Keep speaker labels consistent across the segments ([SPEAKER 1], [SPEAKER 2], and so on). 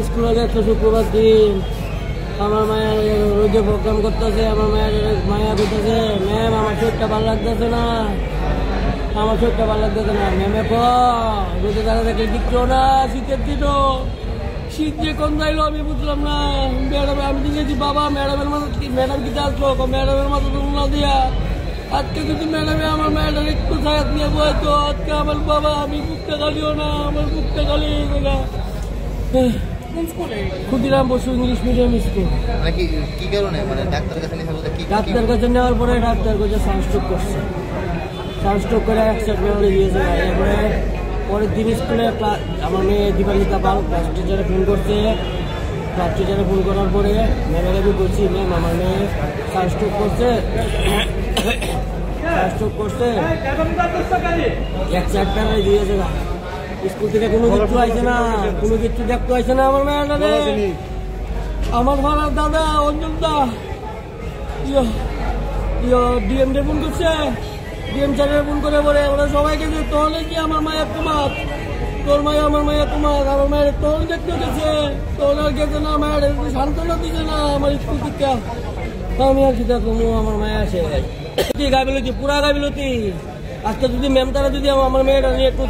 [SPEAKER 1] স্কুলে যাচ্ছে শুক্রবার দিন। আমার মায়ের রোজে প্রোগ্রাম করতেছে, আমার মায়া করতেছে, ম্যাম আমার শরীরটা ভালো লাগতেছে না, আমার শরীরটা ভালো লাগতেছে না। ম্যামে রোজে দাঁড়া দেখলে দিচ্ছ না, শীতের দিন শীত যে কোন যাইলো আমি বুঝলাম না। ম্যাডাম আমি দেখেছি বাবা ম্যাডামের মাথা ম্যাডাম কি আসলো, ম্যাডামের মাথা তো না দিয়া আজকে যদি ম্যাডামে আমার ম্যাডাম একটু সাহায্য নিয়ে বলতো আজকে আমার বাবা আমি বুকটা গালিও না, আমার বুকটা গালি Khudiram Bose English medium school.
[SPEAKER 2] কি কারণে মানে ডাক্তার
[SPEAKER 1] কাছে নেওয়ার পরে ডাক্তার কাছে সানস্ট্রোক করছে, সানস্ট্রোক করে অ্যাক্সিডেন্ট দিয়েছে। এরপরে পরের দিন স্কুলে আমার মেয়ে দীপালিতা পাল ক্লাস টিচারে ফোন করছে, ক্লাস টিচারে ফোন করার পরে ম্যামের আমি বলছি ম্যাম আমার মেয়ে সানস্ট্রোক করছে, সানস্ট্রোক করছে অ্যাক্সিডেন্ট দিয়েছে। স্কুল থেকে কোনো কিছু আসে না, কোনো কিছু দেখতে আসে না আমার মেয়েটা। আমার ভাড়ার দাদা অঞ্জন দা ডিএম ডে ফোন করছে, ডিএম স্যারের ফোন করে বলে ওরা সবাই গেছে তাহলে কি আমার মায়ের তোমার তোর মায়ের আমার মায়ের তোমার আমার মায়ের তোর দেখতে গেছে, তোর আর গেছে না, মায়ের সান্ত্বনা দিচ্ছে না আমার স্কুল থেকে। আমি আর কি দেখো আমার মায়া আসে গাইবিলতি পুরা গাইবিলতি। আজকে যদি ম্যাম তারা যদি আমার মেয়েটা নিয়ে একটু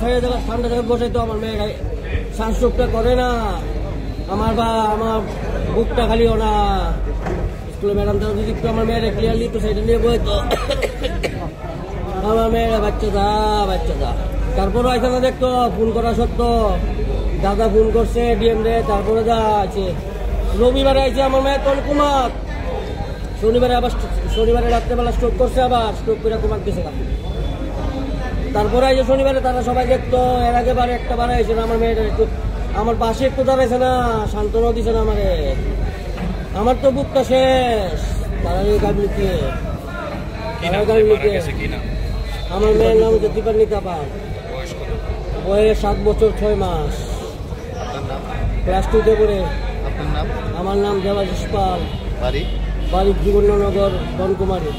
[SPEAKER 1] ঠান্ডা জায়গায় বসে তো আমার মেয়েটা সানস্ট্রোকটা করে না, আমার বা আমার বুকটা খালিও না। স্কুলে ম্যাডাম তারা যদি একটু আমার মেয়েটা ক্লিয়ারলি একটু সাইডে নিয়ে বইতো আমার মেয়েরা বাচ্চা দা। তারপরে আইসা না দেখতো ফোন করা সত্য দাদা ফোন করছে ডিএম রে, তারপরে যা আছে রবিবারে আইছে আমার মেয়ে তোর কুমার, শনিবারে রাত্রেবেলা স্ট্রোক করছে, আবার স্ট্রোক করে কুমার গেছে। তারপরে এই যে শনিবারে তারা সবাই দেখতো, এর আগে বার একটা বার হয়েছে না আমার মেয়েটা একটু আমার পাশে একটু দাঁড়াইছে না, সান্ত্বনা দিছে না আমারে। আমার তো বুকটা শেষ। তারা গাইবিলতি আমার মেয়ের নাম হচ্ছে দীপান্বিতা পাল, বয়স 7 বছর 6 মাস, ক্লাস 2-তে পড়ে। আমার নাম দেবাশিস পাল, বাড়ি জীবননগর বনকুমারী।